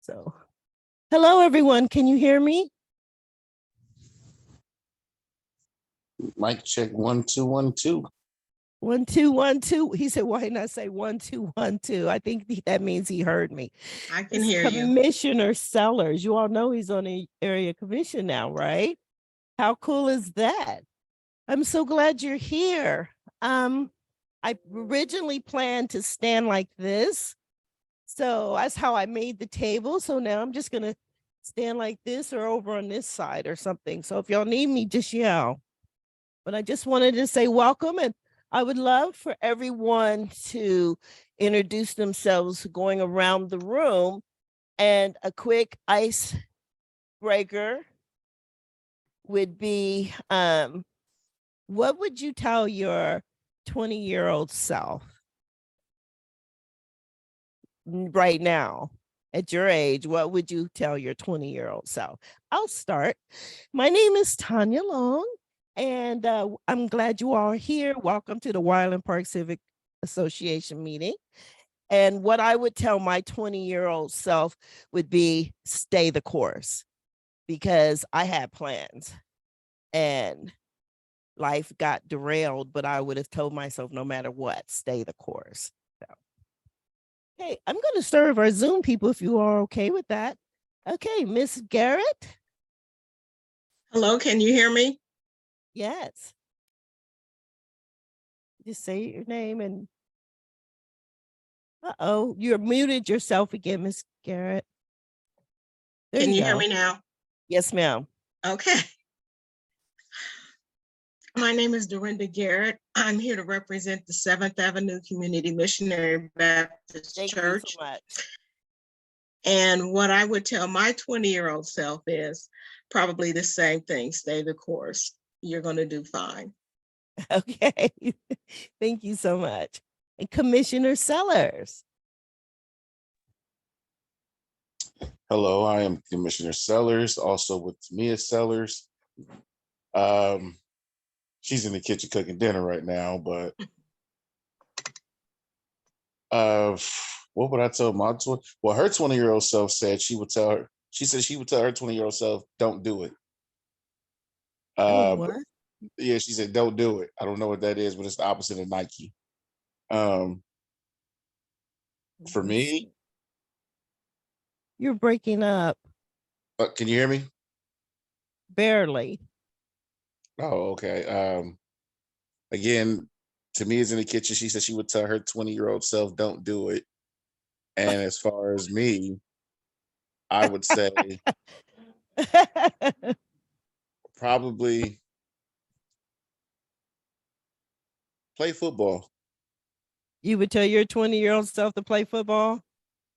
So, hello everyone. Can you hear me? Mic check 1 2 1 2. 1 2 1 2. He said, "Why not say 1 2 1 2?" I think that means he heard me. I can It's hear you. Commissioner Sellers. You all know he's on the area commission now, right? How cool is that? I'm so glad you're here. I originally planned to stand like this. So that's how I made the table. So now I'm just gonna stand like this or over on this side or something. So if y'all need me, just yell. But I just wanted to say welcome, and I would love for everyone to introduce themselves going around the room, and a quick icebreaker would be what would you tell your 20-year-old self right now? At your age, what would you tell your 20-year-old self? I'll start. My name is Tanya Long, and I'm glad you all are here. Welcome to the Wyland Park Civic Association meeting. And what I would tell my 20-year-old self would be stay the course, because I had plans and life got derailed, but I would have told myself no matter what, stay the course. So, okay, I'm going to serve our Zoom people if you are okay with that. Okay, Miss Garrett. Hello, can you hear me? Yes. Just say your name and uh-oh, you're muted yourself again, Miss Garrett. There Can you hear go. me now? Yes, ma'am. Okay. My name is Dorinda Garrett. I'm here to represent the 7th Avenue Community Missionary Baptist Thank Church. you so much. And what I would tell my 20-year-old self is probably the same thing, stay the course. You're going to do fine. Okay. Thank you so much. And Commissioner Sellers. Hello, I am Commissioner Sellers, also with Tamia Sellers. She's in the kitchen cooking dinner right now, but what would I tell my her 20-year-old self said she would tell her, she said she would tell her 20-year-old self, don't do it. What? Yeah, she said, don't do it. I don't know what that is, but it's the opposite of Nike. For me, You're breaking up can you hear me? barely. Oh, okay. Again, Tamia's in the kitchen. She said she would tell her 20-year-old self, don't do it. And as far as me, I would say probably play football. You would tell your 20-year-old self to play football?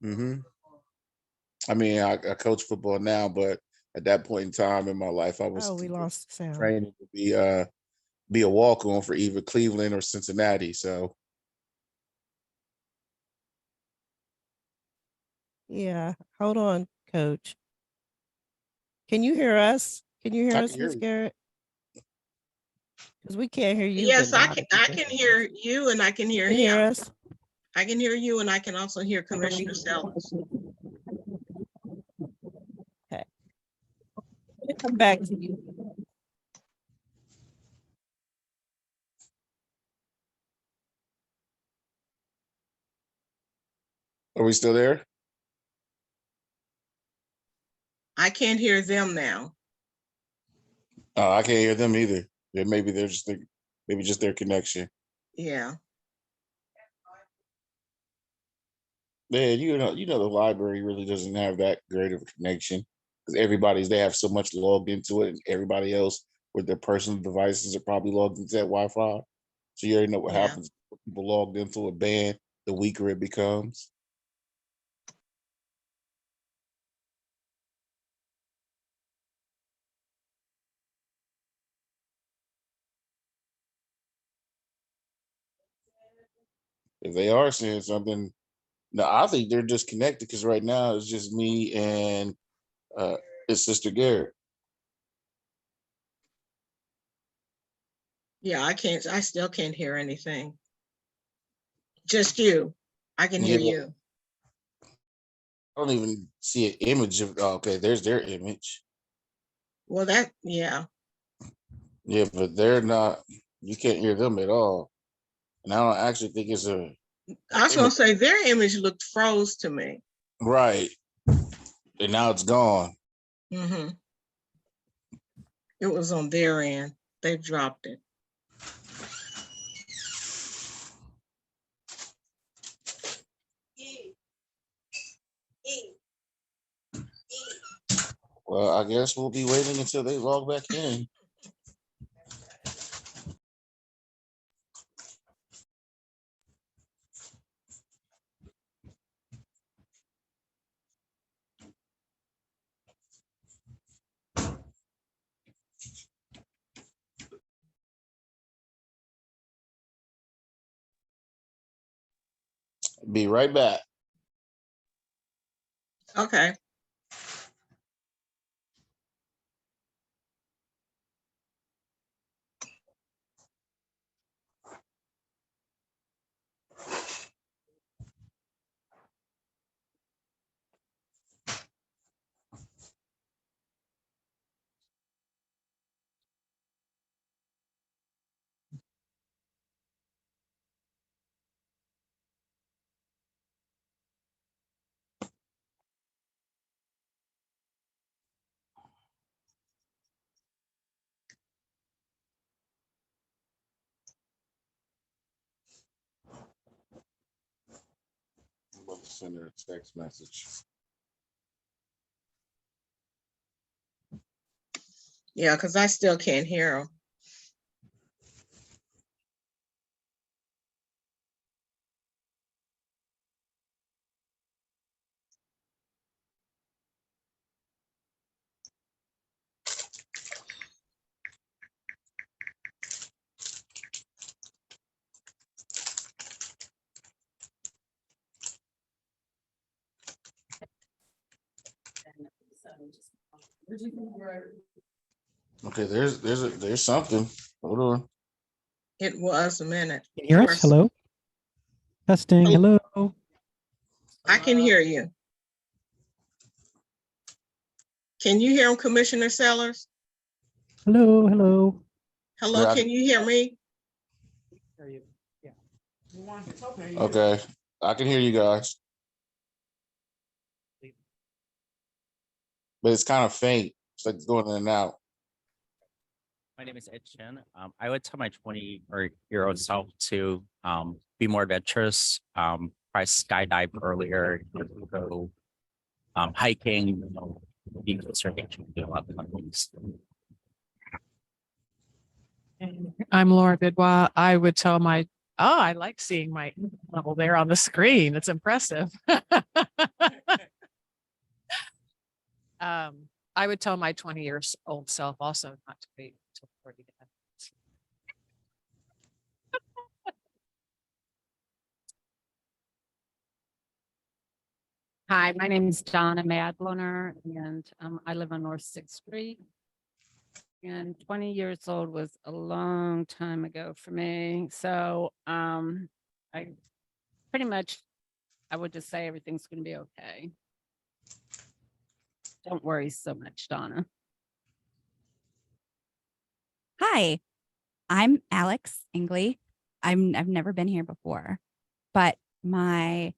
I mean, I coach football now, but at that point in time in my life, I was We lost sound. training to be a walk-on for either Cleveland or Cincinnati. So Yeah, hold on, Coach. Can you hear us? Can you hear I us, can hear Miss you. Garrett? Because we can't hear you. Yes, but I can hear you and I can hear Can you hear him. us? I can hear you and I can also hear Commissioner Sellers. Okay. Come back to you. Are we still there? I can't hear them now. I can't hear them either. Maybe they're just maybe just their connection. Yeah. Man, you know, the library really doesn't have that great of a connection because they have so much logged into it, and everybody else with their personal devices are probably logged into that Wi-Fi. So you already know what Yeah. happens when people logged into a band, the weaker it becomes. If they are saying something, no, I think they're disconnected because right now it's just me and his sister Garrett. Yeah, I still can't hear anything. Just you. I can hear Yeah. you. I don't even see an image of, oh, okay, there's their image. Well, that, yeah. Yeah, but they're not, you can't hear them at all. And I don't actually think it's a, I was gonna say their image looked froze to me. right. And now it's gone. Mm-hmm. It was on their end. They dropped it. Well, I guess we'll be waiting until they log back in. Be right back. Okay. I'm about to send her a text message. Yeah, because I still can't hear them. Okay, there's something. Hold on. It was a minute. Can you hear us? Yes. Hello? Testing. Hello. Hello? I can hear you. Can you hear him, Commissioner Sellers? Hello? Hello? Hello, Yeah, can you hear me? Okay, I can hear you guys, but it's kind of faint. It's like it's going in and out. My name is Ed Chen. I would tell my 20-year-old self to be more adventurous, try skydive earlier, go hiking, be closer to nature, do a lot of fun things. I'm Laura Bidwa. I would tell my, oh, I like seeing my level there on the screen. It's impressive. I would tell my 20-year-old self also not to wait until 40 to have kids. Hi, my name is Donna Madloner, and I live on North Sixth Street. And 20 years old was a long time ago for me. So I pretty much, I would just say everything's going to be okay. Don't worry so much, Donna. Hi, I'm Alex Ingley. I've never been here before, but I'm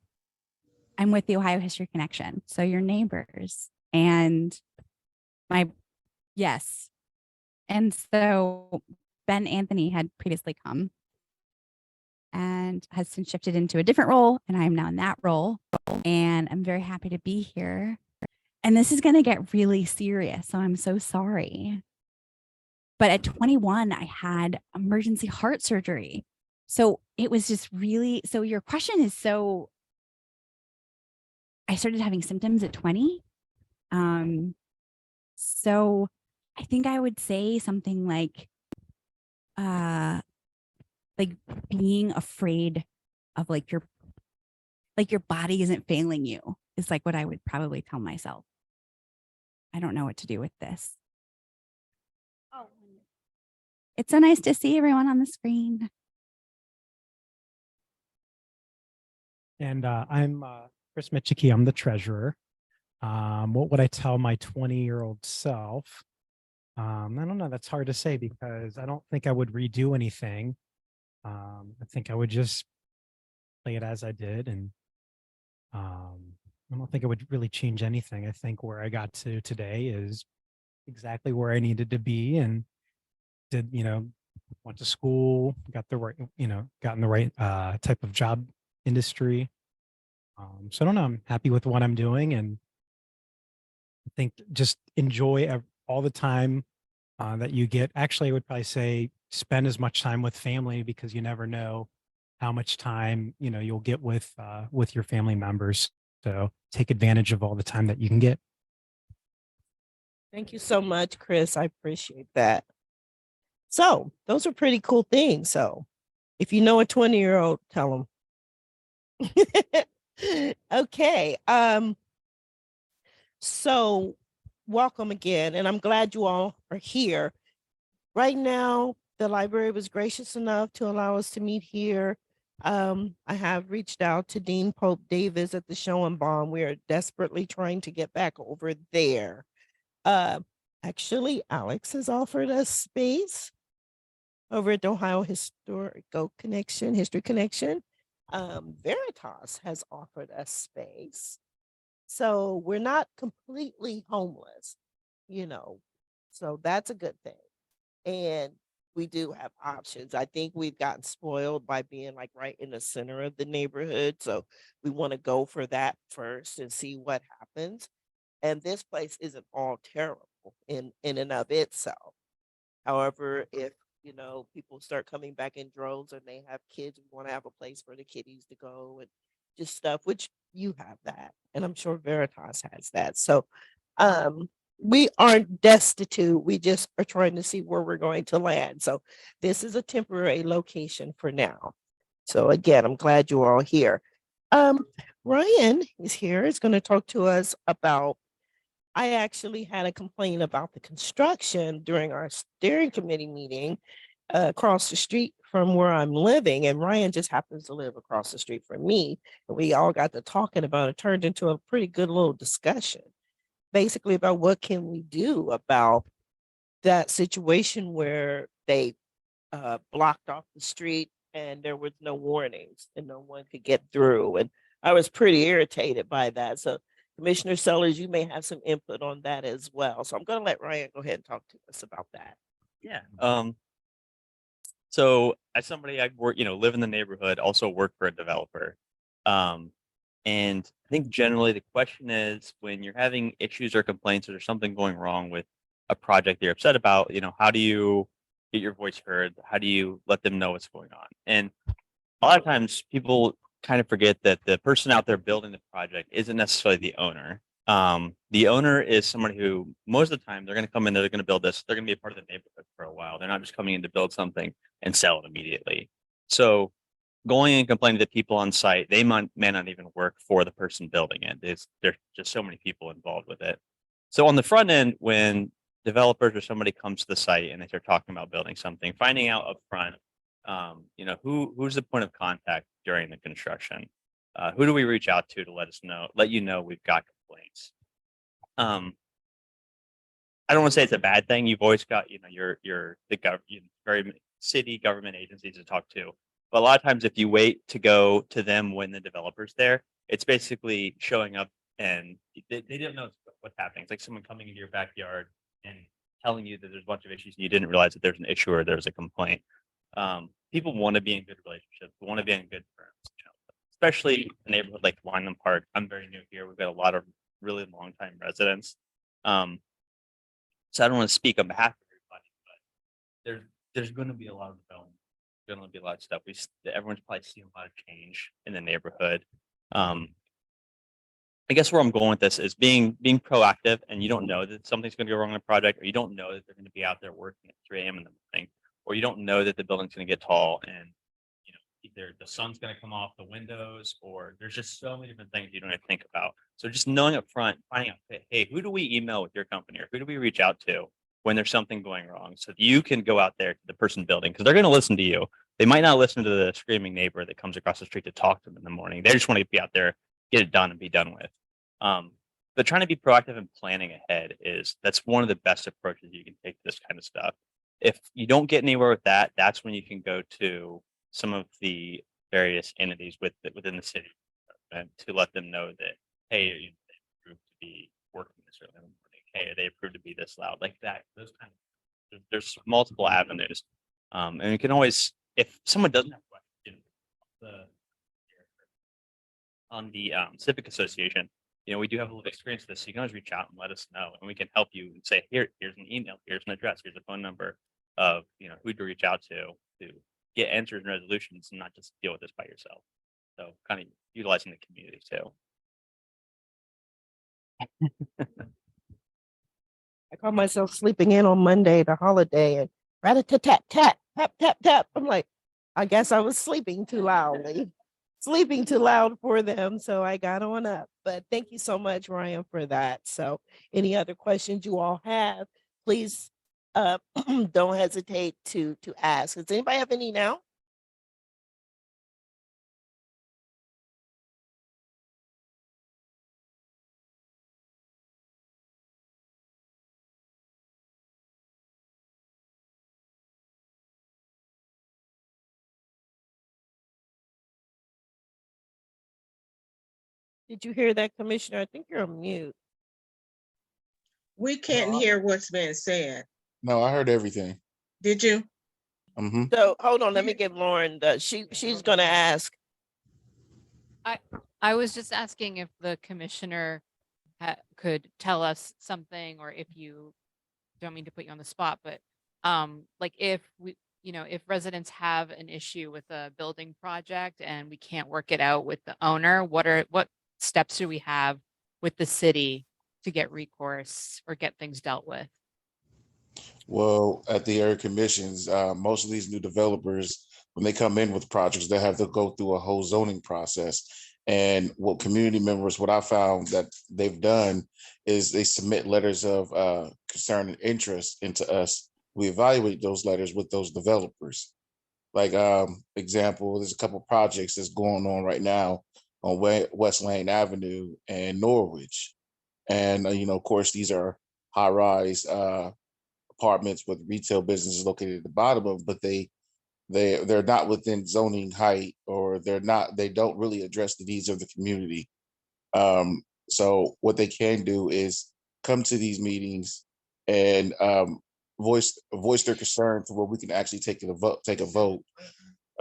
with the Ohio History Connection, so your neighbors, and yes. And so Ben Anthony had previously come and has since shifted into a different role, and I'm now in that role, and I'm very happy to be here. And this is going to get really serious, so I'm so sorry. But at 21, I had emergency heart surgery. So it was just really, so your question is so, I started having symptoms at 20. So I think I would say something like being afraid of like your body isn't failing you is like what I would probably tell myself. I don't know what to do with this. Oh, it's so nice to see everyone on the screen. And I'm Chris Michiki. I'm the treasurer. What would I tell my 20-year-old self? I don't know. That's hard to say because I don't think I would redo anything. I think I would just play it as I did, and I don't think it would really change anything. I think where I got to today is exactly where I needed to be, and did, went to school, got the right, got in the right type of job industry. So I don't know. I'm happy with what I'm doing, and I think just enjoy all the time that you get. Actually, I would probably say spend as much time with family because you never know how much time you'll get with your family members. So take advantage of all the time that you can get. Thank you so much, Chris. I appreciate that. So those are pretty cool things. So if you know a 20-year-old, tell them. Okay. So welcome again. And I'm glad you all are here. Right now, the library was gracious enough to allow us to meet here. I have reached out to Dean Pope Davis at the Schoenbaum. We are desperately trying to get back over there. Actually, Alex has offered us space over at the Ohio History Connection. Veritas has offered us space. So we're not completely homeless, so that's a good thing. And we do have options. I think we've gotten spoiled by being like right in the center of the neighborhood. So we want to go for that first and see what happens. And this place isn't all terrible in and of itself. However, if people start coming back in droves and they have kids, we want to have a place for the kiddies to go and just stuff, which you have that. And I'm sure Veritas has that. So we aren't destitute. We just are trying to see where we're going to land. So this is a temporary location for now. So again, I'm glad you're all here. Ryan is here. Is going to talk to us about, I actually had a complaint about the construction during our steering committee meeting across the street from where I'm living. And Ryan just happens to live across the street from me. And we all got to talking about it, turned into a pretty good little discussion, basically about what can we do about that situation where they blocked off the street and there was no warnings and no one could get through. And I was pretty irritated by that. So Commissioner Sellers, you may have some input on that as well. So I'm going to let Ryan go ahead and talk to us about that. Yeah. So as somebody I work, live in the neighborhood, also work for a developer. And I think generally the question is when you're having issues or complaints or there's something going wrong with a project you're upset about, how do you get your voice heard? How do you let them know what's going on? And a lot of times people kind of forget that the person out there building the project isn't necessarily the owner. The owner is somebody who most of the time they're going to come in, they're going to build this, they're going to be a part of the neighborhood for a while. They're not just coming in to build something and sell it immediately. So going and complaining to people on site, they may not even work for the person building it. There's just so many people involved with it. So on the front end, when developers or somebody comes to the site and they start talking about building something, finding out up front, who's the point of contact during the construction? Who do we reach out to let you know we've got complaints? I don't want to say it's a bad thing. You've always got, very city government agencies to talk to. But a lot of times if you wait to go to them when the developer's there, it's basically showing up and they don't know what's happening. It's like someone coming into your backyard and telling you that there's a bunch of issues and you didn't realize that there's an issue or there's a complaint. People want to be in good relationships, want to be in good terms, especially a neighborhood like Wyndham Park. I'm very new here. We've got a lot of really long time residents. So I don't want to speak on behalf of everybody, but there's going to be a lot of development. There's going to be a lot of stuff. Everyone's probably seeing a lot of change in the neighborhood. I guess where I'm going with this is being proactive, and you don't know that something's going to go wrong in a project, or you don't know that they're going to be out there working at 3 a.m. in the morning, or you don't know that the building's going to get tall and either the sun's going to come off the windows, or there's just so many different things you don't even think about. So just knowing up front, finding out, hey, who do we email with your company, or who do we reach out to when there's something going wrong, so you can go out there to the person building, because they're going to listen to you. They might not listen to the screaming neighbor that comes across the street to talk to them in the morning. They just want to be out there, get it done, and be done with. but trying to be proactive and planning ahead that's one of the best approaches you can take to this kind of stuff. If you don't get anywhere with that, that's when you can go to some of the various entities within the city and to let them know that, hey, they approved to be working this early in the morning. Hey, they approved to be this loud, like that. Those kind of there's multiple avenues, and you can always, if someone doesn't have questions, on the civic association, we do have a little experience with this, so you can always reach out and let us know, and we can help you and say, here's an email, here's an address, here's a phone number of who to reach out to get answers and resolutions, and not just deal with this by yourself. So kind of utilizing the community too. I caught myself sleeping in on Monday, the holiday, and rat-a-tat-tat, tap, tap, tap. I'm like, I guess I was sleeping too loudly, sleeping too loud for them. So I got on up. But thank you so much, Ryan, for that. So any other questions you all have, please don't hesitate to ask. Does anybody have any now? Did you hear that, Commissioner? I think you're on mute. We can't hear what's being said. No, I heard everything. Did you? Mm-hmm. So hold on, let me give Lauren she's gonna ask. I was just asking if the commissioner could tell us something, or if you don't mean to put you on the spot, but like if we, if residents have an issue with a building project and we can't work it out with the owner, what steps do we have with the city to get recourse or get things dealt with? Well, at the area commissions, most of these new developers, when they come in with projects, they have to go through a whole zoning process. And what community members, what I found that they've done is they submit letters of concern and interest into us. We evaluate those letters with those developers. Like example, there's a couple projects that's going on right now on West Lane Avenue and Norwich. And, of course, these are high-rise apartments with retail businesses located at the bottom of them, but they're not within zoning height, or they don't really address the needs of the community. So what they can do is come to these meetings and voice their concern to where we can actually take a vote.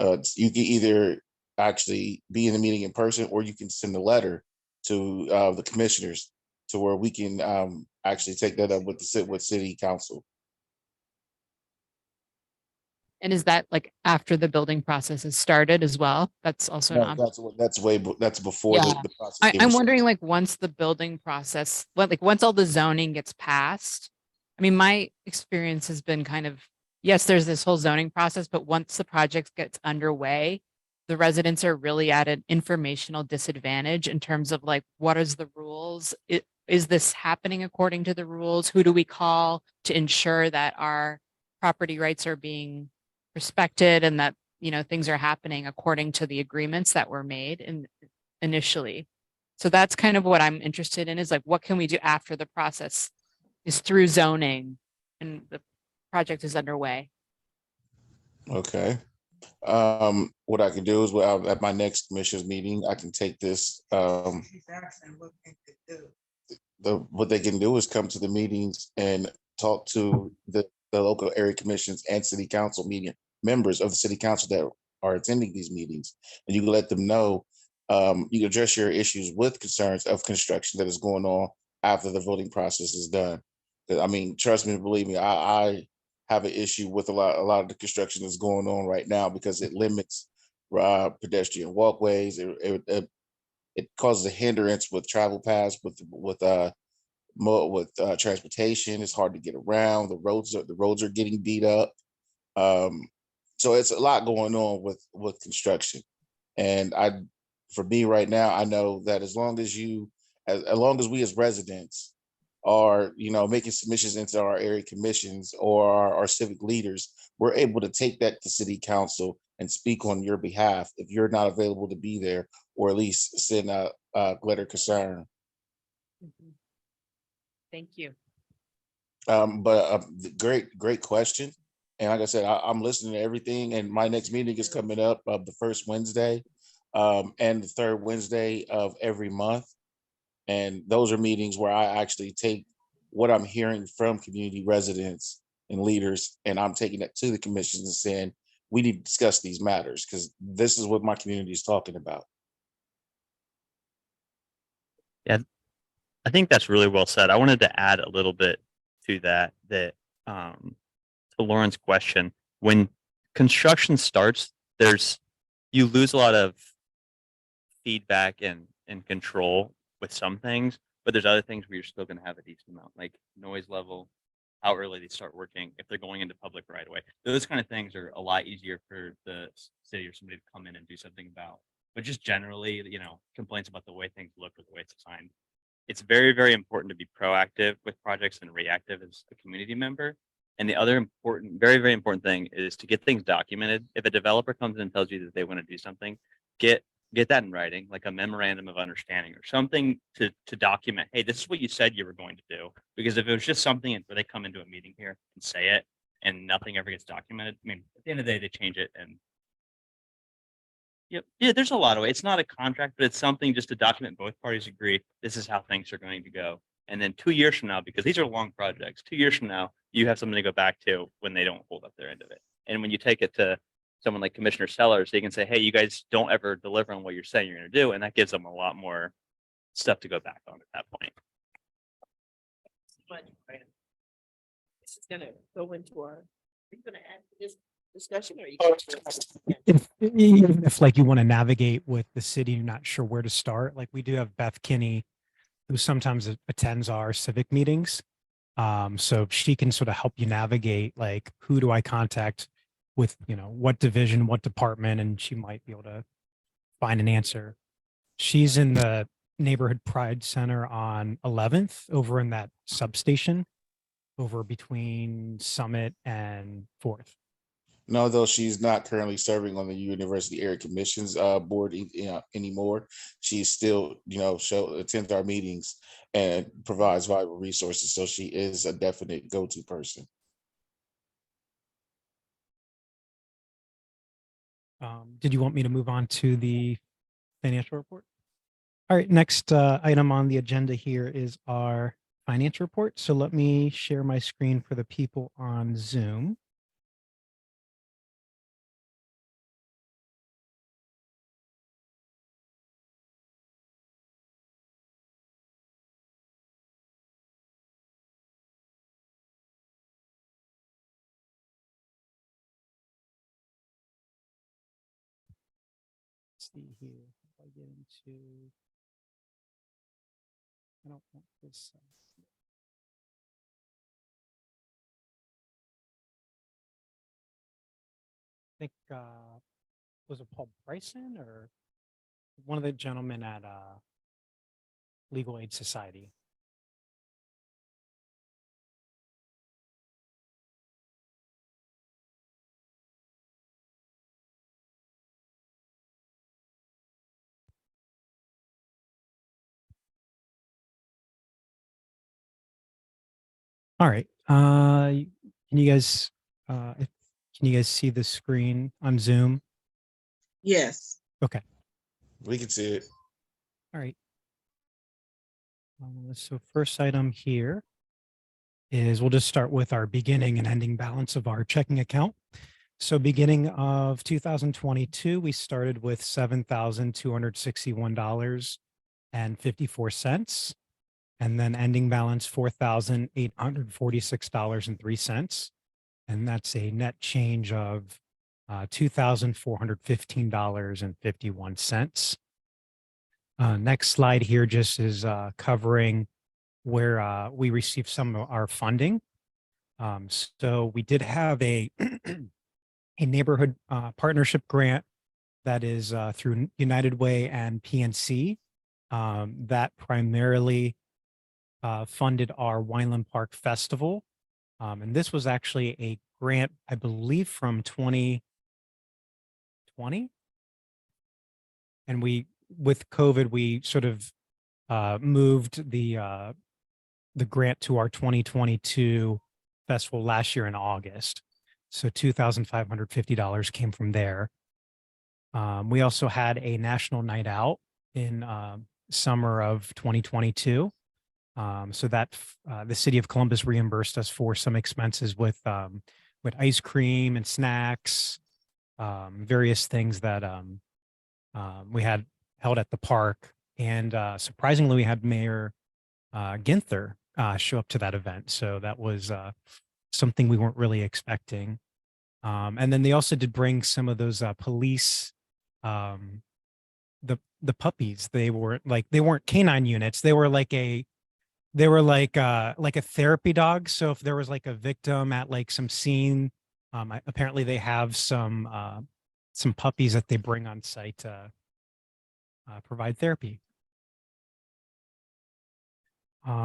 You can either actually be in the meeting in person, or you can send a letter to the commissioners to where we can actually take that up with city council. And is that like after the building process has started as well? That's also an option. That's before Yeah. the process. I'm wondering, like, once the building process, once all the zoning gets passed, I mean, my experience has been kind of, yes, there's this whole zoning process, but once the project gets underway, the residents are really at an informational disadvantage in terms of like, what is the rules? Is this happening according to the rules? Who do we call to ensure that our property rights are being respected and that, things are happening according to the agreements that were made initially? So that's kind of what I'm interested in, is like, what can we do after the process is through zoning and the project is underway? Okay. What I can do is, at my next commissioners meeting, I can take this. What they can do is come to the meetings and talk to the local area commissions and city council meeting members of the city council that are attending these meetings, and you can let them know. You can address your issues with concerns of construction that is going on after the voting process is done. I mean, trust me, believe me, I have an issue with a lot of the construction that's going on right now, because it limits pedestrian walkways. It causes a hindrance with travel paths, with transportation. It's hard to get around. The roads are getting beat up. So it's a lot going on with construction. And for me right now, I know that as long as we as residents are, making submissions into our area commissions or our civic leaders, we're able to take that to city council and speak on your behalf if you're not available to be there, or at least send a letter concern. Thank you. Great question. And like I said, I'm listening to everything. And my next meeting is coming up the first Wednesday and the third Wednesday of every month. And those are meetings where I actually take what I'm hearing from community residents and leaders, and I'm taking that to the commissions and saying, we need to discuss these matters because this is what my community is talking about. I think that's really well said. I wanted to add a little bit to that, to Lauren's question. When construction starts, you lose a lot of feedback and control with some things, but there's other things where you're still going to have a decent amount, like noise level, how early they start working, if they're going into public right away. Those kind of things are a lot easier for the city or somebody to come in and do something about. But just generally, complaints about the way things look or the way it's designed. It's very, very important to be proactive with projects and reactive as a community member. And the other important, very, very important thing is to get things documented. If a developer comes in and tells you that they want to do something, get that in writing, like a memorandum of understanding or something to document, hey, this is what you said you were going to do. Because if it was just something where they come into a meeting here and say it and nothing ever gets documented, I mean, at the end of the day, they change it. And yeah, there's a lot of ways. It's not a contract, but it's something just to document both parties agree this is how things are going to go. And then 2 years from now, because these are long projects, 2 years from now, you have something to go back to when they don't hold up their end of it. And when you take it to someone like Commissioner Sellers, they can say, hey, you guys don't ever deliver on what you're saying you're going to do. And that gives them a lot more stuff to go back on at that point. This is gonna go into our, are you gonna add to this discussion or are you? Even if like you want to navigate with the city, you're not sure where to start. Like we do have Beth Kinney, who sometimes attends our civic meetings. So she can sort of help you navigate, like, who do I contact with, what division, what department, and she might be able to find an answer. She's in the Neighborhood Pride Center on 11th over in that substation over between Summit and 4th. No, though she's not currently serving on the University Area Commissions board anymore. She's still, attends our meetings and provides valuable resources. So she is a definite go-to person. Did you want me to move on to the financial report? All right, next item on the agenda here is our financial report. So let me share my screen for the people on Zoom. Let's see here. If I get into, I don't want this. I think, was it Paul Bryson or one of the gentlemen at Legal Aid Society? All right. Can you guys see the screen on Zoom? Yes. Okay. We can see it. All right. So first item here is we'll just start with our beginning and ending balance of our checking account. So beginning of 2022, we started with $7,261.54. And then ending balance $4,846.03. And that's a net change of $2,415.51. Next slide here just is covering where we received some of our funding. So we did have a a neighborhood partnership grant that is through United Way and PNC that primarily funded our Wineland Park Festival. And this was actually a grant, I believe, from 2020. And with COVID, we sort of moved the the grant to our 2022 festival last year in August. So $2,550 came from there. We also had a national night out in summer of 2022. So that the city of Columbus reimbursed us for some expenses with ice cream and snacks, various things that we had held at the park. And surprisingly, we had Mayor Ginther show up to that event. So that was something we weren't really expecting. And then they also did bring some of those police, the puppies. They weren't canine units. They were like a therapy dog. So if there was like a victim at like some scene, apparently they have some puppies that they bring on site to provide therapy.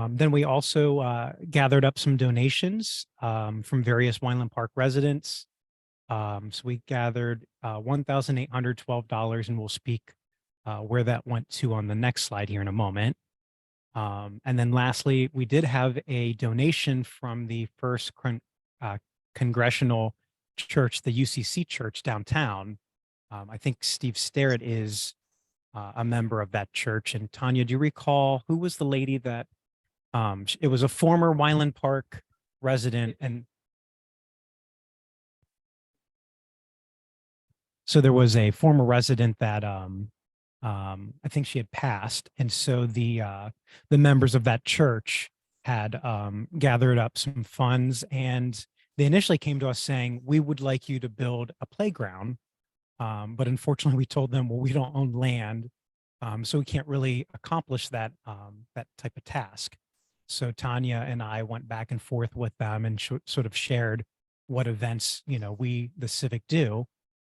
Then we also gathered up some donations from various Wineland Park residents. So we gathered $1,812, and we'll speak where that went to on the next slide here in a moment. And then lastly, we did have a donation from the First Congregational Church, the UCC Church downtown. I think Steve Sterrett is a member of that church. And Tanya, do you recall who was the lady that it was a former Wineland Park resident? And so there was a former resident that I think she had passed. And so the members of that church had gathered up some funds, and they initially came to us saying, we would like you to build a playground. But unfortunately, we told them, well, we don't own land, so we can't really accomplish that type of task. So Tanya and I went back and forth with them and sort of shared what events, we, the Civic, do.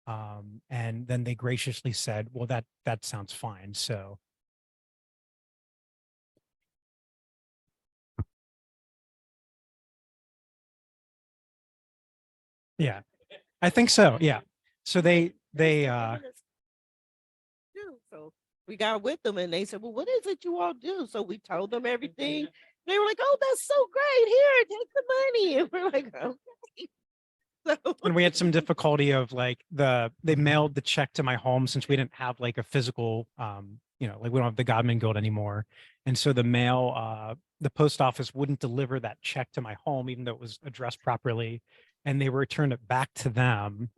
And then they graciously said, well, that sounds fine. So yeah, I think so. Yeah. So they So we got with them and they said, well, what is it you all do? So we told them everything. They were like, oh, that's so great. Here, take the money. And we're like, okay. So and we had some difficulty of like they mailed the check to my home since we didn't have like a physical, we don't have the Godman Guild anymore. And so the post office wouldn't deliver that check to my home, even though it was addressed properly. And they returned it back to them.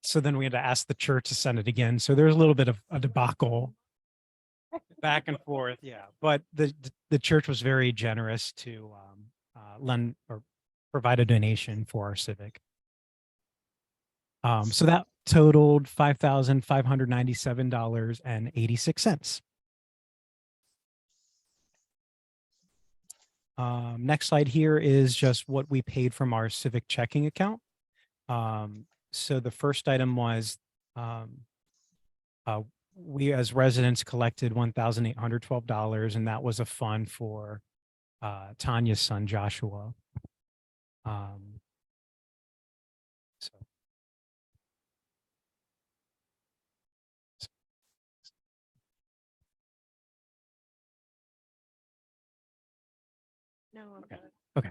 So then we had to ask the church to send it again. So there's a little bit of a debacle back and forth. Yeah. But the church was very generous to lend or provide a donation for our Civic. So that totaled $5,597.86. Next slide here is just what we paid from our Civic checking account. So the first item was we as residents collected $1,812, and that was a fund for Tanya's son, Joshua. no, Okay.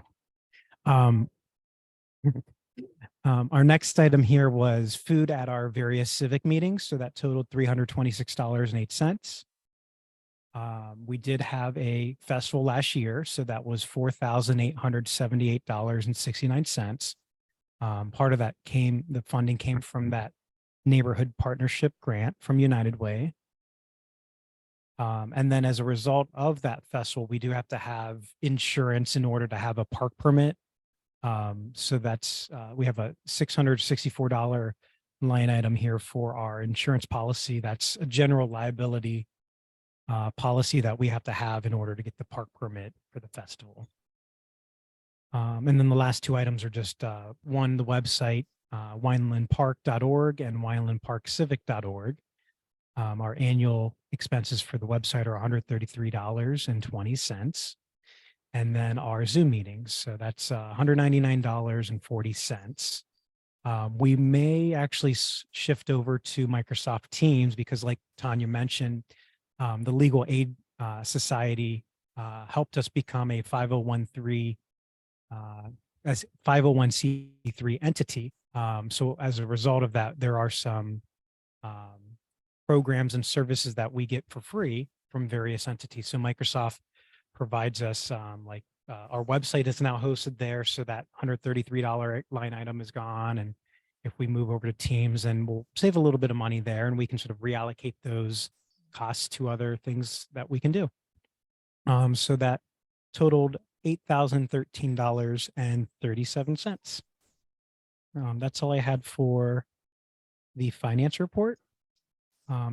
Our next item here was food at our various Civic meetings. So that totaled $326.08. We did have a festival last year, so that was $4,878.69. Part of that the funding came from that neighborhood partnership grant from United Way. And then as a result of that festival, we do have to have insurance in order to have a park permit. So that's, we have a $664 line item here for our insurance policy. That's a general liability policy that we have to have in order to get the park permit for the festival. And then the last two items are just one, the website, winelandpark.org and winelandparkcivic.org. Our annual expenses for the website are $133.20. And then our Zoom meetings, so that's $199.40. We may actually shift over to Microsoft Teams because, like Tanya mentioned, the Legal Aid Society helped us become a 501(c)(3) as 501(c)(3) entity. So as a result of that, there are some programs and services that we get for free from various entities. So Microsoft provides us our website is now hosted there. So that $133 line item is gone. And if we move over to Teams, then we'll save a little bit of money there and we can sort of reallocate those costs to other things that we can do. So that totaled $8,013.37. That's all I had for the finance report.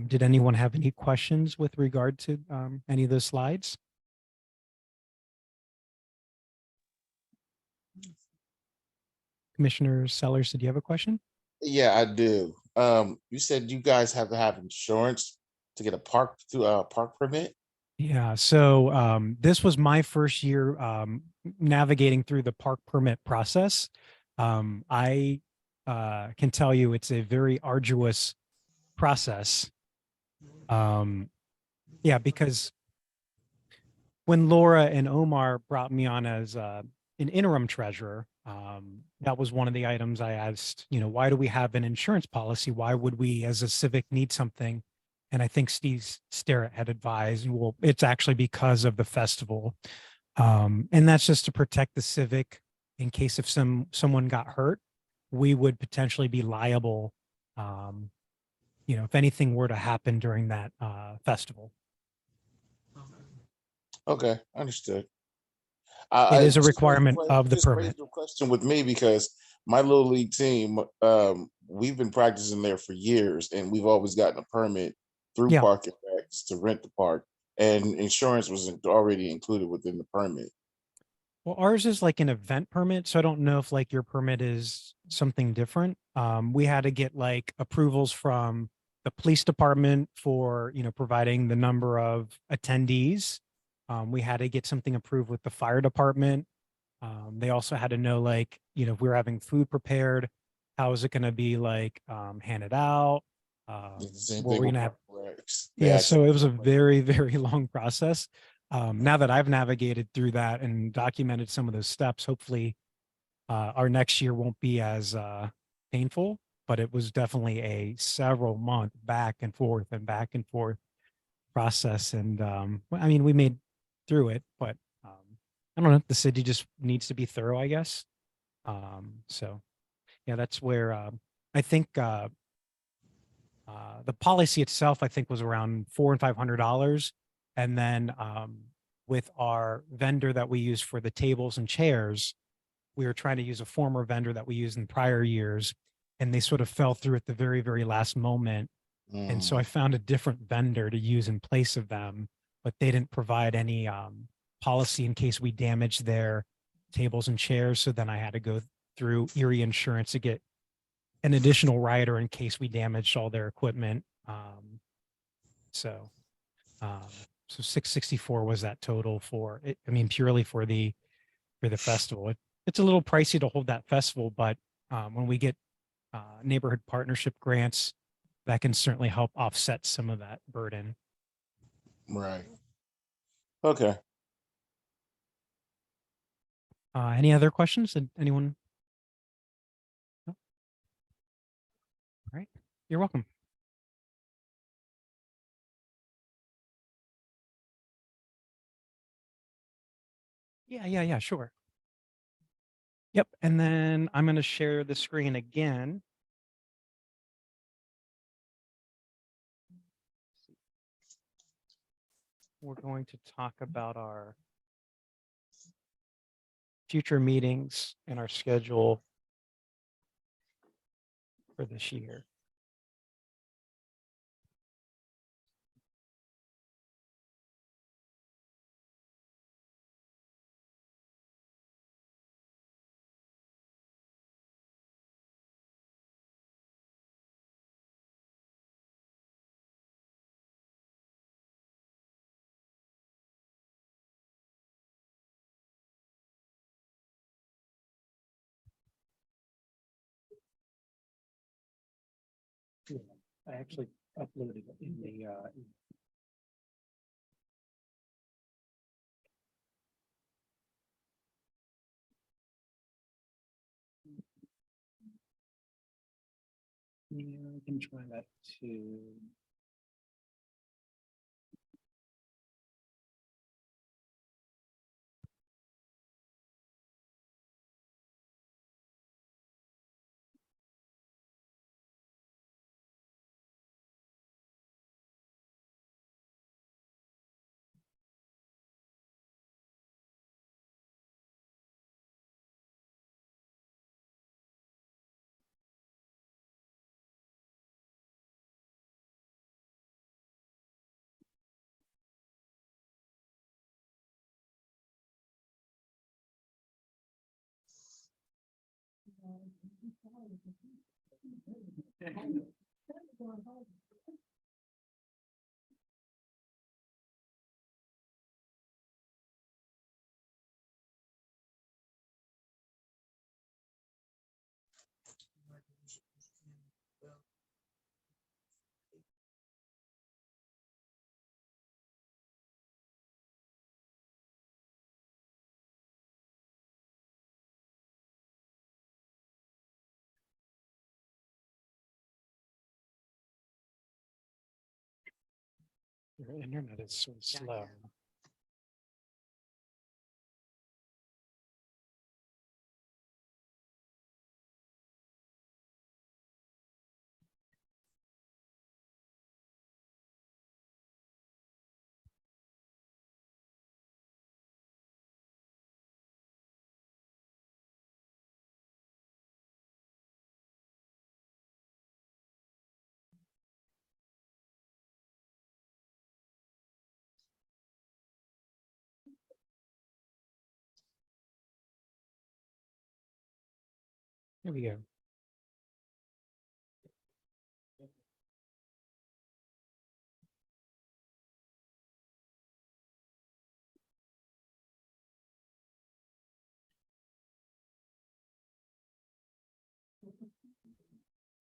Did anyone have any questions with regard to any of those slides? Commissioner Sellers, did you have a question? Yeah, I do. You said you guys have to have insurance to get a park permit. Yeah, so this was my first year navigating through the park permit process. I can tell you it's a very arduous process. Yeah, because when Laura and Omar brought me on as an interim treasurer, that was one of the items I asked, why do we have an insurance policy? Why would we as a civic need something? And I think Steve Sterrett had advised, well, it's actually because of the festival. And that's just to protect the civic in case if someone got hurt, we would potentially be liable, if anything were to happen during that festival. Okay, understood. It is a just raised requirement of the just permit. raised a question with me because my little league team, we've been practicing there for years, and we've always gotten a permit through Yeah. Park and Recs to rent the park, and insurance was already included within the permit. Well, ours is like an event permit, so I don't know if like your permit is something different. We had to get like approvals from the police department for, providing the number of attendees. We had to get something approved with the fire department. They also had to know like, if we were having food prepared, how is it going to be like handed out? It's the same Were thing we with gonna have Park and Recs. They Yeah, ask so it was a us- very, very long process. Now that I've navigated through that and documented some of those steps, hopefully our next year won't be as painful, but it was definitely a several month back and forth process. And I mean, we made through it, but I don't know, the city just needs to be thorough, I guess. So yeah, that's where I think the policy itself, I think, was around $400 and $500. And then with our vendor that we use for the tables and chairs, we were trying to use a former vendor that we used in prior years, and they sort of fell through at the very, very last moment. And so I found a different vendor to use in place of them, but they didn't provide any policy in case we damaged their tables and chairs. So then I had to go through Erie Insurance to get an additional rider in case we damaged all their equipment. So 664 was that total for it. I mean, purely for the festival. It's a little pricey to hold that festival, but when we get neighborhood partnership grants, that can certainly help offset some of that burden. Right. Okay. Any other questions? Did anyone? No? All right. You're welcome. Yeah, sure. Yep. And then I'm going to share the screen again. We're going to talk about our future meetings and our schedule for this year. I actually uploaded it in the Yeah, we can try that too. Your internet is so slow. Here we go.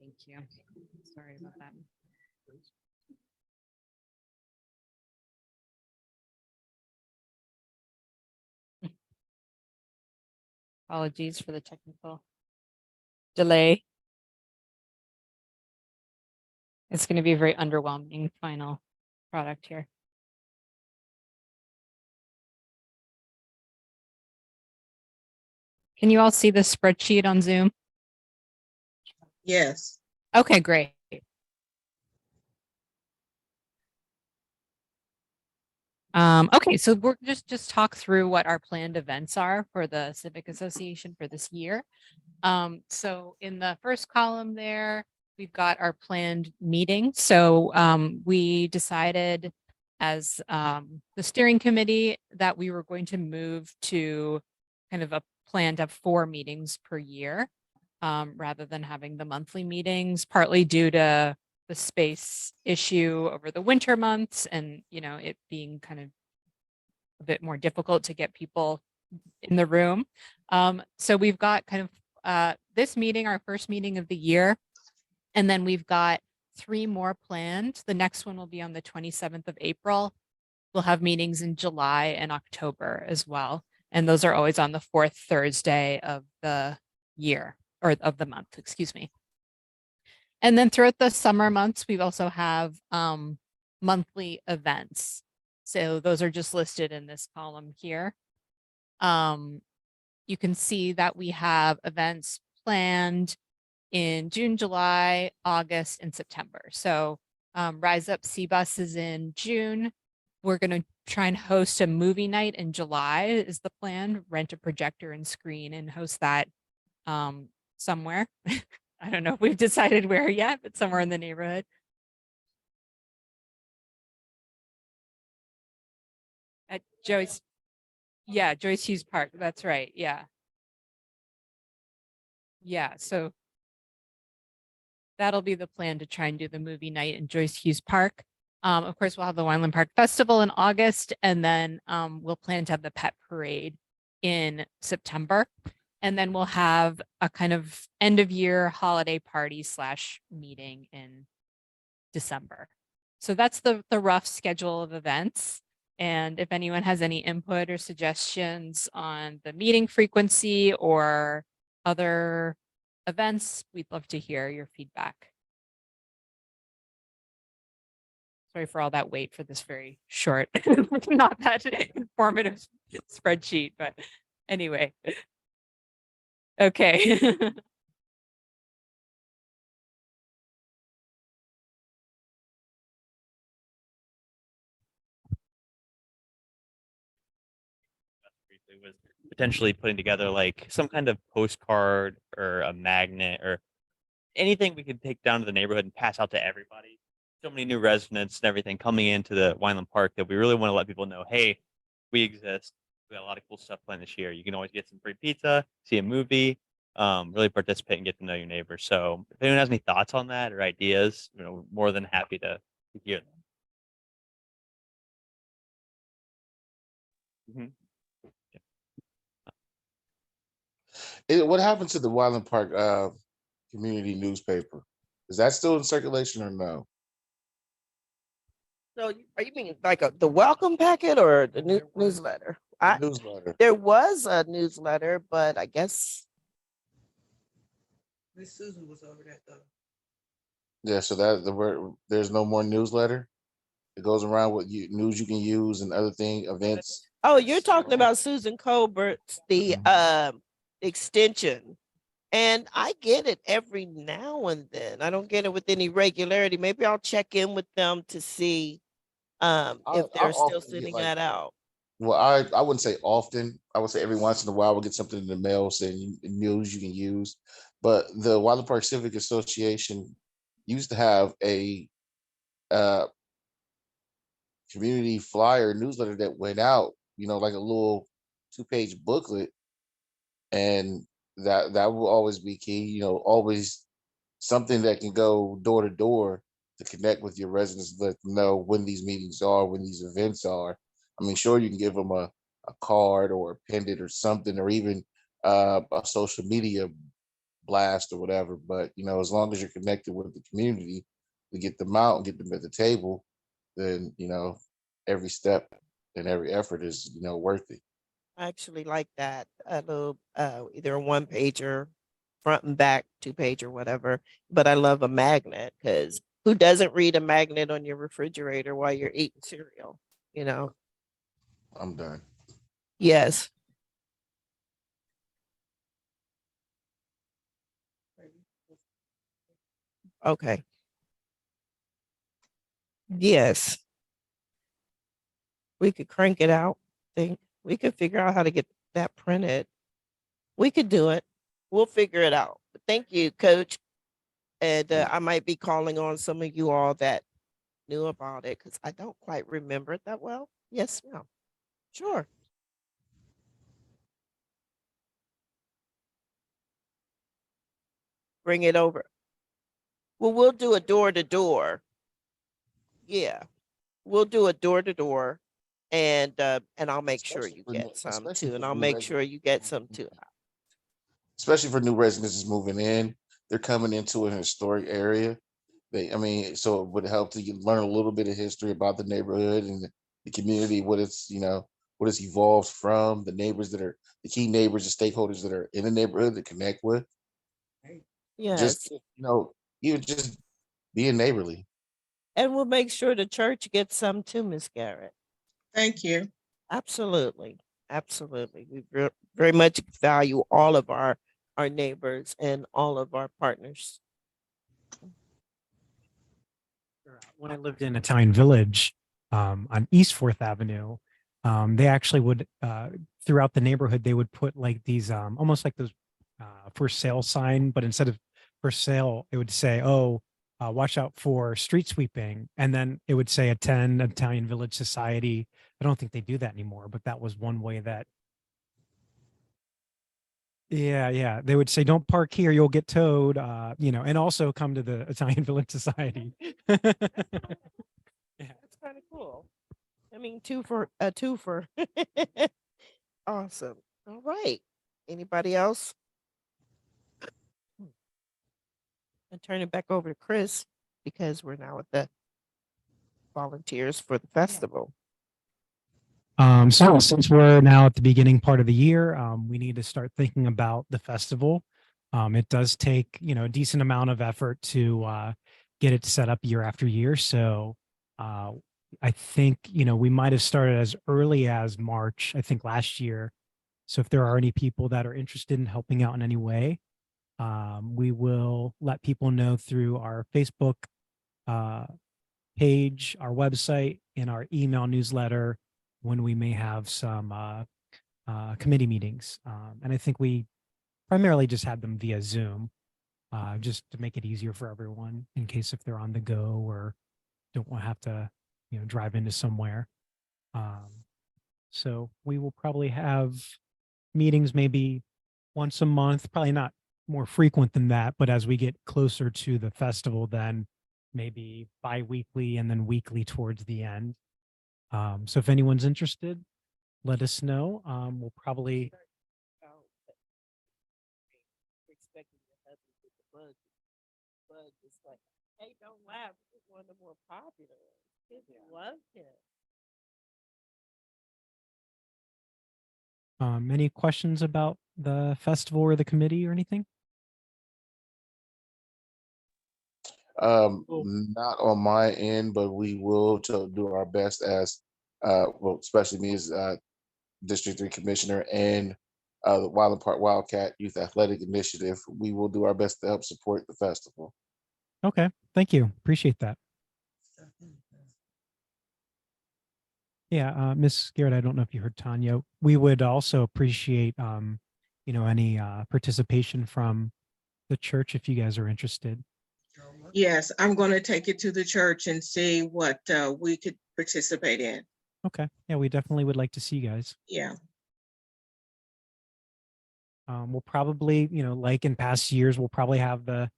Thank you. Sorry about that. Apologies for the technical delay. It's going to be a very underwhelming final product here. Can you all see the spreadsheet on Zoom? Yes. Okay, great. Okay, so we're just talk through what our planned events are for the Civic Association for this year. So in the first column there, we've got our planned meeting. So we decided as the steering committee that we were going to move to kind of a plan to have 4 meetings per year rather than having the monthly meetings, partly due to the space issue over the winter months and, you know, it being kind of a bit more difficult to get people in the room. So we've got kind of this meeting, our first meeting of the year, and then we've got 3 more planned. The next one will be on the 27th of April. We'll have meetings in July and October as well. And those are always on the 4th Thursday of the year or of the month, excuse me. And then throughout the summer months, we also have monthly events. So those are just listed in this column here. You can see that we have events planned in June, July, August, and September. So Rise Up C-Bus is in June. We're going to try and host a movie night in July is the plan. Rent a projector and screen and host that somewhere. I don't know if we've decided where yet, but somewhere in the neighborhood. At Joyce. Yeah, Joyce Hughes Park. That's right. Yeah. Yeah. So that'll be the plan to try and do the movie night in Joyce Hughes Park. Of course, we'll have the Wineland Park Festival in August, and then we'll plan to have the pet parade in September. And then we'll have a kind of end of year holiday party / meeting in December. So that's the rough schedule of events. And if anyone has any input or suggestions on the meeting frequency or other events, we'd love to hear your feedback. Sorry for all that wait for this very short, not that informative spreadsheet, but anyway. Okay. Briefly was potentially putting together like some kind of postcard or a magnet or anything we could take down to the neighborhood and pass out to everybody. So many new residents and everything coming into the Wineland Park that we really want to let people know, hey, we exist. We got a lot of cool stuff planned this year. You can always get some free pizza, see a movie, really participate and get to know your neighbors. So if anyone has any thoughts on that or ideas, more than happy to hear them. What happened to the Wyland Park community newspaper? Is that still in circulation or no? So are you mean like the welcome packet or the newsletter? Newsletter. There was a newsletter, but I guess Miss Susan was over that though. Yeah, so there's no more newsletter. It goes around with news you can use and other events. oh, you're talking about Susan Colbert's the extension. And I get it every now and then. I don't get it with any regularity. Maybe I'll check in with them to see if I'll they're still often get, sending like, that out. Well, I wouldn't say often. I would say every once in a while we'll get something in the mail saying news you can use. But the Wyland Park Civic Association used to have a community flyer newsletter that went out, like a little 2-page booklet, and that will always be key. Always something that can go door to door to connect with your residents, let them know when these meetings are, when these events are. I mean, sure, you can give them a card or a pendant or something, or even a social media blast or whatever. But as long as you're connected with the community to get them out and get them at the table, then every step and every effort is worth it. I actually like that. A little either a 1-pager, front and back, 2-page or whatever. But I love a magnet because who doesn't read a magnet on your refrigerator while you're eating cereal? I'm done. Yes. Okay. Yes. We could crank it out. Think we could figure out how to get that printed. We could do it. We'll figure it out. But thank you, Coach. And I might be calling on some of you all that knew about it because I don't quite remember it that well. Yes, ma'am. Sure. Bring it over. Well, we'll do a door to door. Yeah, we'll do a door to door, and I'll make sure Especially you for get some especially too, and for I'll new make sure residents. you get some too. Especially for new residents is moving in. They're coming into an historic area. So it would help to learn a little bit of history about the neighborhood and the community, what it's evolved from, the neighbors that are the key neighbors and stakeholders that are in the neighborhood to connect with. Yes, Just even just being neighborly. and we'll make sure the church gets some too, Miss Garrett. Thank you. Absolutely, absolutely. We very much value all of our neighbors and all of our partners. When I lived in Italian Village on East 4th Avenue, they actually would throughout the neighborhood they would put like these almost like those for sale sign, but instead of for sale, it would say, "Oh, watch out for street sweeping," and then it would say attend Italian Village Society. I don't think they do that anymore, but that was one way that. Yeah. They would say, "Don't park here, you'll get towed," and also come to the Italian Village Society. That's kind of cool. I mean, two for. Awesome. All right. Anybody else? And turn it back over to Chris because we're now at the volunteers for the festival. So since we're now at the beginning part of the year, we need to start thinking about the festival. It does take, a decent amount of effort to get it set up year after year. So I think, we might have started as early as March, I think last year. So if there are any people that are interested in helping out in any way, we will let people know through our Facebook page, our website, and our email newsletter when we may have some committee meetings. And I think we primarily just had them via Zoom, just to make it easier for everyone in case if they're on the go or don't want to have to, drive into somewhere. So we will probably have meetings maybe once a month, probably not more frequent than that, but as we get closer to the festival, then maybe bi-weekly and then weekly towards the end. So if anyone's interested, let us know. We'll probably Expecting your husband with the bug. Bug is like, hey, don't laugh. He's one of the more popular ones. Kids love him. any questions about the festival or the committee or anything? Not on my end, but we will to do our best as, well, especially me as District 3 Commissioner and the Wyland Park Wildcat Youth Athletic Initiative. We will do our best to help support the festival. Okay, thank you. Appreciate that. Yeah, Miss Garrett, I don't know if you heard Tanya. We would also appreciate, any participation from the church if you guys are interested. Yes, I'm going to take it to the church and see what we could participate in. Okay, yeah, we definitely would like to see you guys. Yeah. We'll probably, like in past years, we'll probably have the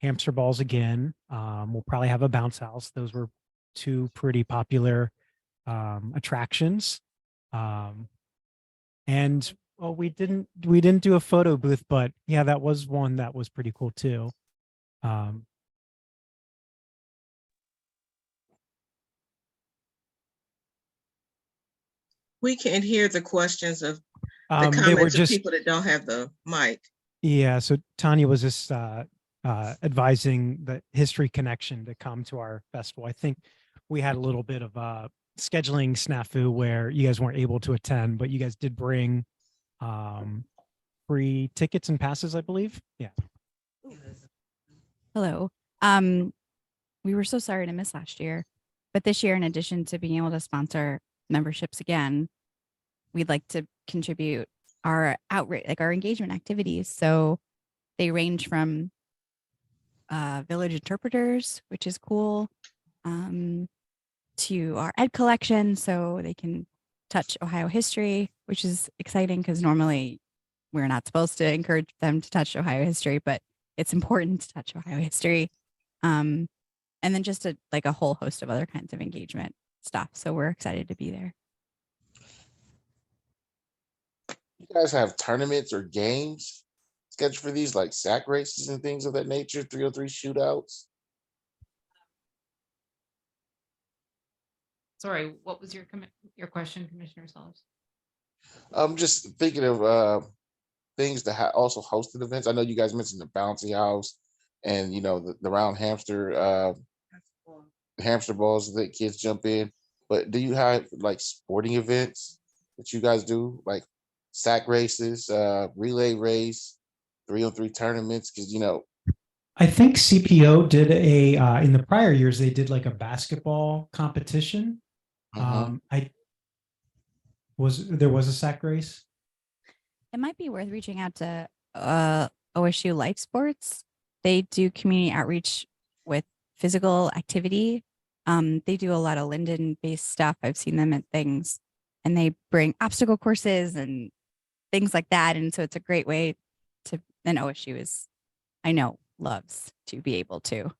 hamster balls again. We'll probably have a bounce house. Those were two pretty popular attractions. And well, we didn't do a photo booth, but yeah, that was one that was pretty cool too. We can't hear the questions of the They were comments of just, people that don't have the mic. yeah, so Tanya was just advising the History Connection to come to our festival. I think we had a little bit of a scheduling snafu where you guys weren't able to attend, but you guys did bring free tickets and passes, I believe. Yeah. Hello. We were so sorry to miss last year, but this year, in addition to being able to sponsor memberships again, we'd like to contribute our outreach, like our engagement activities. So they range from village interpreters, which is cool, to our ed collection, so they can touch Ohio history, which is exciting because normally we're not supposed to encourage them to touch Ohio history, but it's important to touch Ohio history. And then just a whole host of other kinds of engagement stuff. So we're excited to be there. You guys have tournaments or games scheduled for these, like sack races and things of that nature, 303 shootouts? Sorry, what was your question, Commissioner Sellers? I'm just thinking of things that also hosted events. I know you guys mentioned the bouncy house and the round hamster balls that kids jump in, but do you have like sporting events that you guys do, like sack races, relay race, 303 tournaments? Because I think CPO did in the prior years, they did like a basketball competition. There was a sack race. It might be worth reaching out to OSU Life Sports. They do community outreach with physical activity. They do a lot of Linden-based stuff. I've seen them at things, and they bring obstacle courses and things like that. And so it's a great way to, and OSU I know, loves to be able to.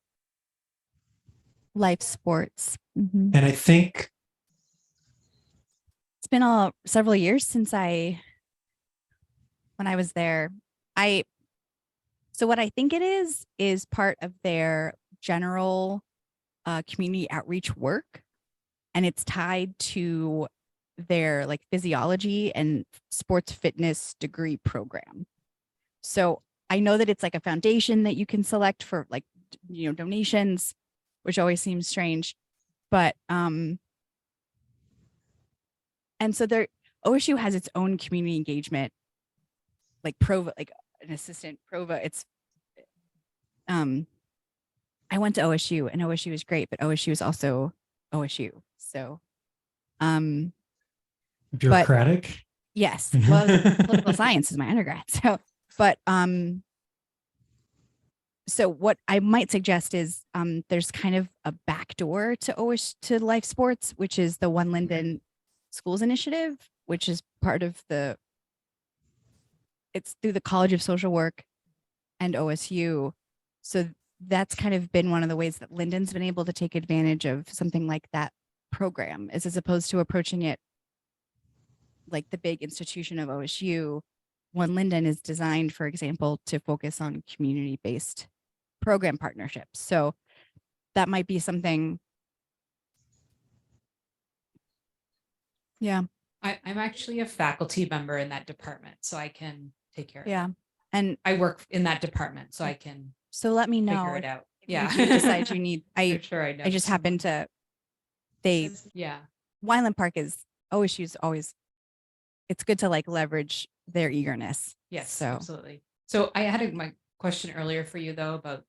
Life Sports. And I think it's been several years since when I was there. So what I think it is part of their general community outreach work, and it's tied to their like physiology and sports fitness degree program. So I know that it's like a foundation that you can select for like, donations, which always seems strange, but and so there OSU has its own community engagement, like Prova, like an assistant Prova. It's I went to OSU and OSU is great, but OSU is also OSU. So Bureaucratic. yes, well, political science is my undergrad. So, but so what I might suggest is there's kind of a backdoor to to life sports, which is the One Linden Schools Initiative, which is part of it's through the College of Social Work and OSU. So that's kind of been one of the ways that Linden's been able to take advantage of something like that program, is as opposed to approaching it like the big institution of OSU. One Linden is designed, for example, to focus on community-based program partnerships. So that might be something. Yeah. I'm actually a faculty member in that department, so I can take care of Yeah. it. And I work in that department, so I can so let me know figure it out. if Yeah. you decide you need, I'm sure I know. I just happen to, Yeah. Wyland Park is OSU's always, it's good to like leverage their eagerness. Yes, So absolutely. So I had my question earlier for you though about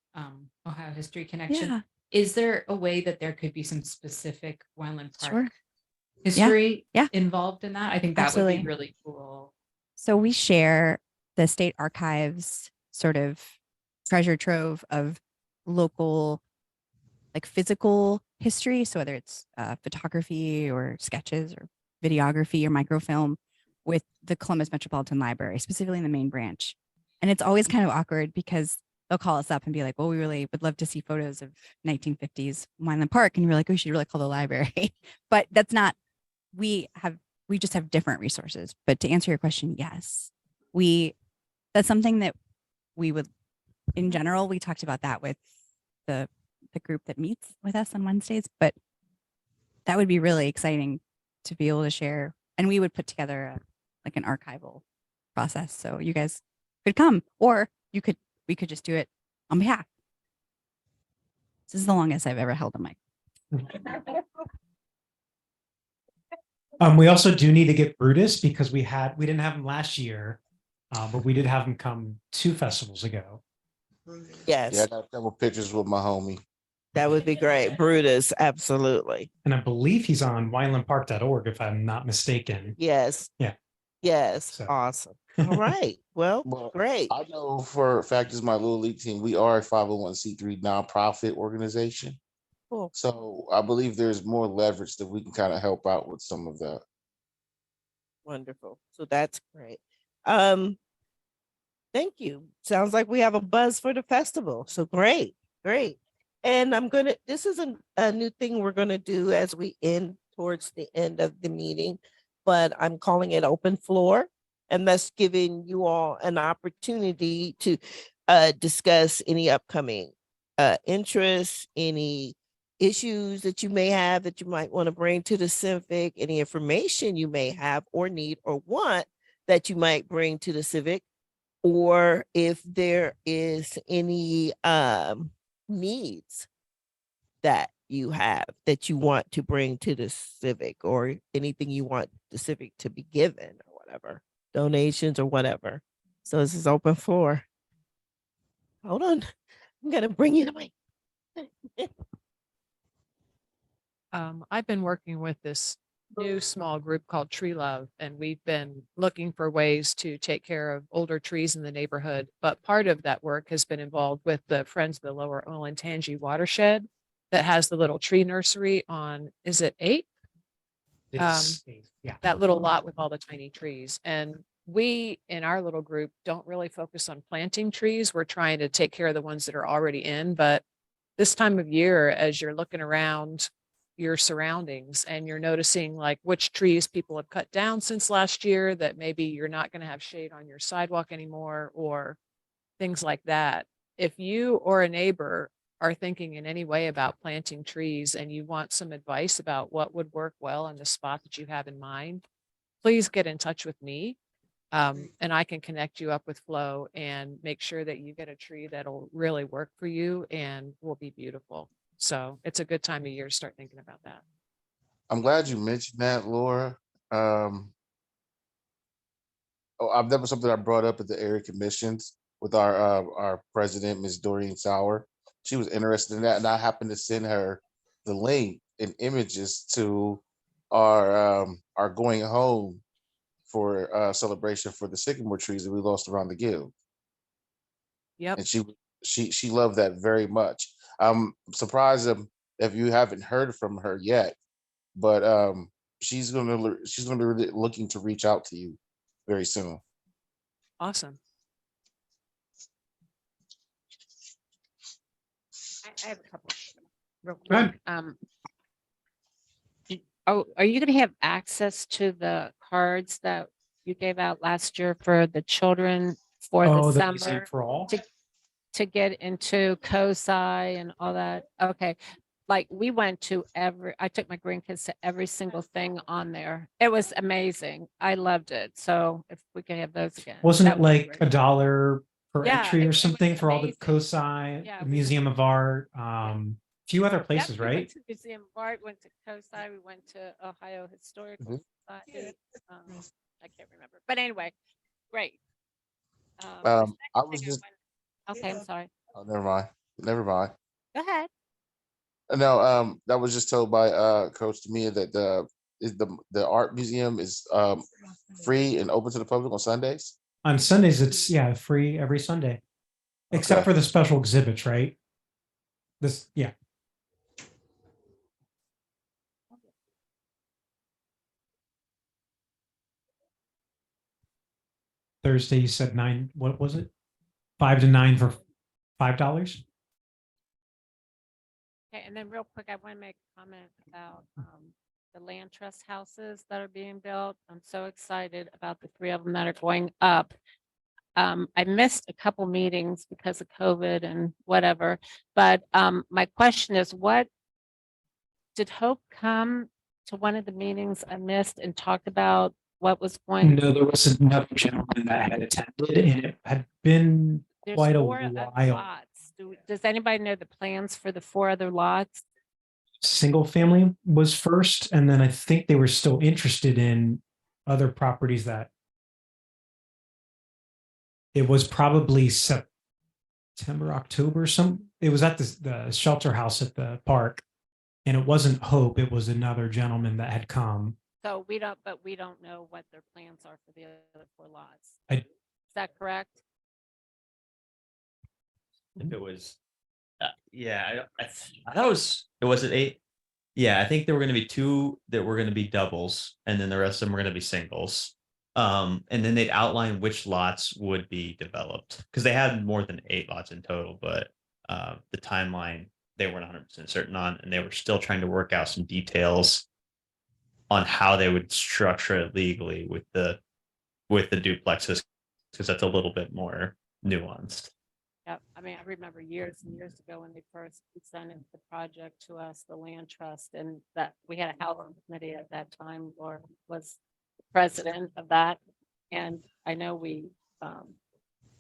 Ohio History Connection. yeah, Is there a way that there could be some specific Wyland Park Sure. history Yeah. involved in that? I think that would Absolutely. be really cool. so we share the state archives sort of treasure trove of local, like physical history. So whether it's photography or sketches or videography or microfilm, with the Columbus Metropolitan Library, specifically in the main branch. And it's always kind of awkward because they'll call us up and be like, well, we really would love to see photos of 1950s Wyland Park. And we're like, we should really call the library. But that's not, we just have different resources. But to answer your question, yes, that's something that we would, in general, we talked about that with the group that meets with us on Wednesdays, but that would be really exciting to be able to share. And we would put together like an archival process. So you guys could come, or we could just do it on behalf. This is the longest I've ever held a mic. We also do need to get Brutus because we didn't have him last year, but we did have him come 2 festivals ago. Yes, Yeah, I got a couple pictures with my homie. that would be great. Brutus, absolutely. And I believe he's on wylandpark.org if I'm not mistaken. Yes. Yeah. Yes. So. Awesome. All right. Well, Well, great. I know for a fact, as my little league team, we are a 501c3 nonprofit organization. Cool. So I believe there's more leverage that we can kind of help out with some of that. Wonderful. So that's great. Thank you. Sounds like we have a buzz for the festival. So great, great. And this is a new thing we're gonna do as we end towards the end of the meeting, but I'm calling it open floor. And that's giving you all an opportunity to discuss any upcoming interests, any issues that you may have that you might want to bring to the Civic, any information you may have or need or want that you might bring to the Civic, or if there is any needs that you have that you want to bring to the Civic, or anything you want the Civic to be given or whatever, donations or whatever. So this is open floor. Hold on. I'm gonna bring you the mic. I've been working with this new small group called Tree Love, and we've been looking for ways to take care of older trees in the neighborhood. But part of that work has been involved with the Friends of the Lower Olentangy watershed that has the little tree nursery on, is it 8? Yeah. That little lot with all the tiny trees. And we, in our little group, don't really focus on planting trees. We're trying to take care of the ones that are already in. But this time of year, as you're looking around your surroundings and you're noticing like which trees people have cut down since last year, that maybe you're not going to have shade on your sidewalk anymore, or things like that. If you or a neighbor are thinking in any way about planting trees and you want some advice about what would work well in the spot that you have in mind, please get in touch with me. And I can connect you up with Flo and make sure that you get a tree that'll really work for you and will be beautiful. So it's a good time of year to start thinking about that. I'm glad you mentioned that, Laura. That was something I brought up at the area commissions with our president, Ms. Doreen Sauer. She was interested in that, and I happened to send her the link and images to our going home for celebration for the sycamore trees that we lost around the guild. Yep. And she loved that very much. I'm surprised if you haven't heard from her yet, but she's gonna be really looking to reach out to you very soon. Awesome. I have a couple. Real Go ahead. quick. Are you going to have access to the cards that you gave out last year for the children for Oh, the the Museum summer for all. to get into COSI and all that? Okay. Like we went to I took my grandkids to every single thing on there. It was amazing. I loved it. So if we could have those again. Wasn't that it would be like great. $1 per Yeah, entry it or was something for all the amazing. COSI, Yeah, the we Museum of Art, few other Yep, places, we went right? to Museum of Art, went to COSI, we went to Ohio Historical Mhm. Society. I can't remember, but anyway, great. The I second was thing I just Okay, I'm sorry. oh, never mind. Go ahead. No, that was just told by Coach Tamia that the art museum is free and open to the public on Sundays. On Sundays, it's free every Sunday, except Okay. for the special exhibits, right? Yeah. Thursday, you said 9. What was it? 5 to 9 for $5. Okay, and then real quick, I want to make a comment about the land trust houses that are being built. I'm so excited about the 3 of them that are going up. I missed a couple meetings because of COVID and whatever, but my question is, did Hope come to one of the meetings I missed and talked about what was going? No, there was another gentleman that had attended, and it had been There's quite a 4 other while. lots. Does anybody know the plans for the 4 other lots? Single family was first, and then I think they were still interested in other properties that it was probably September, October, it was at the shelter house at the park, and it wasn't Hope, it was another gentleman that had come. So we don't know what their plans are for the other 4 lots. I- Is that correct? If it was, I thought it was at 8. Yeah, I think there were going to be 2 that were going to be doubles, and then the rest of them were going to be singles. And then they'd outline which lots would be developed because they had more than 8 lots in total, but the timeline they weren't 100% certain on, and they were still trying to work out some details on how they would structure it legally with the duplexes, because that's a little bit more nuanced. Yeah, I mean, I remember years and years ago when they first presented the project to us, the land trust, and that we had a housing committee at that time, or was the president of that. And I know we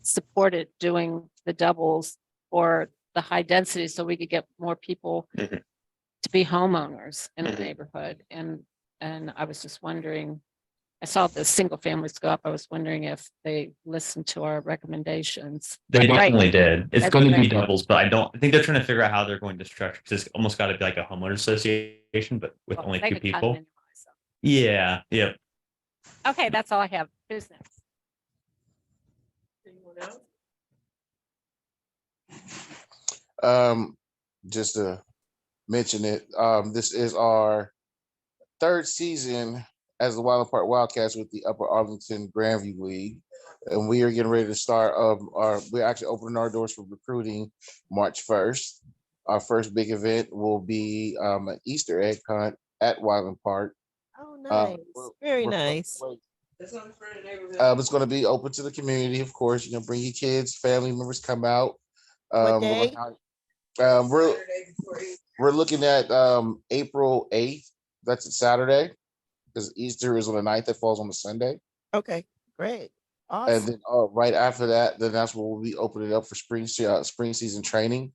supported doing the doubles or the high density so we could get more people Mhm. to be homeowners in the Mhm. neighborhood. And I was just wondering, I saw the single families go up. I was wondering if they listened to our recommendations. They Right. definitely did. It's That's going to be great. doubles, but I think they're trying to figure out how they're going to structure, because it's almost got to be like a homeowner association, but with Well, only they 2 could cut people. them anyway, so. Yeah. Yep. Okay, that's all I have. Business. Anyone else? Just to mention it, this is our 3rd season as the Wyland Park Wildcats with the Upper Arlington Grandview League, and we are getting ready to start. We're actually opening our doors for recruiting March 1st. Our first big event will be an Easter egg hunt at Wyland Park. Oh, Uh, nice. we're- Very we're nice. That's on the front of the neighborhood. It's going to be open to the community, of course. Bring your kids, family members, come out. What We're day? gonna have- we're Saturday before Easter. we're looking at April 8th. That's a Saturday, because Easter is on the 9th. That falls on the Sunday. Okay, great. And Awesome. then right after that, then that's when we'll be opening up for spring season training.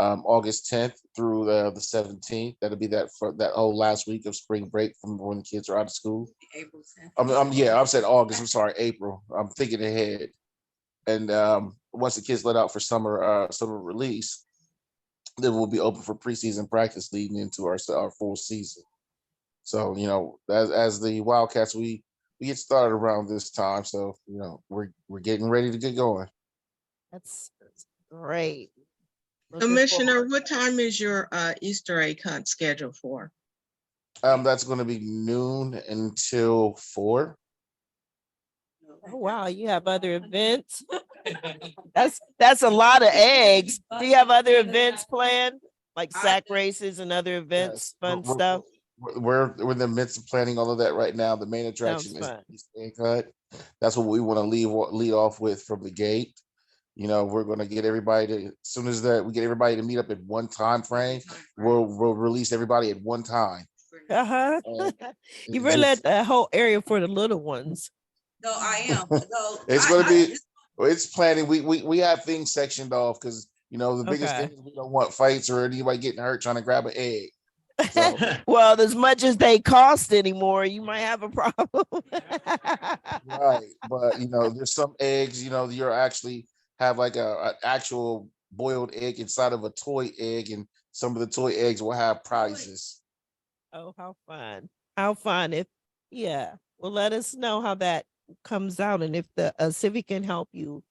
August 10th through the 17th. That'll be that for that whole last week of spring break from when the kids are out of school. April 10th. I'm said August. I'm sorry, April. I'm thinking ahead. And once the kids let out for summer release, then we'll be open for preseason practice leading into our full season. So, you know, as the Wildcats, we get started around this time. So, you know, we're getting ready to get going. That's great. Looking Commissioner, forward. what time is your Easter egg hunt scheduled for? That's going to be noon until 4. Oh, wow, you have other events? That's a lot of eggs. Do you have other events planned? Like sack races and other events, fun We're- stuff? We're in the midst of planning all of that right now. The main attraction is fun. the Easter egg hunt. That's what we want to lead off with from the gate. You know, we're going to get everybody to, as soon as that we get everybody to meet up at one time frame, we'll release everybody at one time. Uh-huh. And You it really just- let the whole area for the little ones. No, I am. No, It's going to be, it's planning. We have things sectioned off because, you know, the biggest Okay. thing is we don't want fights or anybody getting hurt trying to grab an egg. So, Well, as much as they cost anymore, you might have a problem. right. But, you know, there's some eggs, you know, you're actually have like an actual boiled egg inside of a toy egg, and some of the toy eggs will have prizes. Oh, how fun. How fun. Yeah. Well, let us know how that comes out. And if the Civic can help you,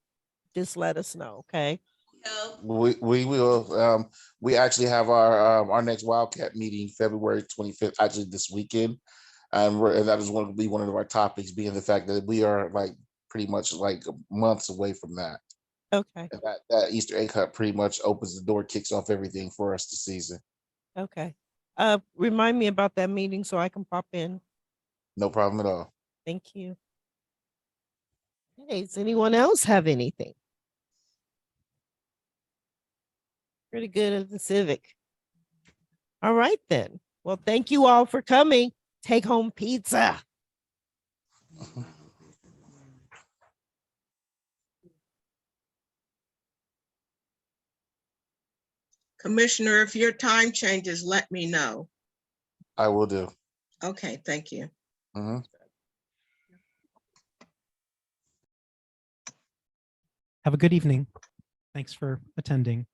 just let us know. Okay. We will. We actually have our next Wildcat meeting February 25th, actually this weekend, and that is going to be one of our topics, being the fact that we are like pretty much like months away from that. Okay. And that Easter egg hunt pretty much opens the door, kicks off everything for us this season. Okay. Remind me about that meeting so I can pop in. No problem at all. Thank you. Hey, does anyone else have anything? Pretty good at the Civic. All right, then. Well, thank you all for coming. Take home pizza. Commissioner, if your time changes, let me know. I will do. Okay, thank you. Mhm. Have a good evening. Thanks for attending.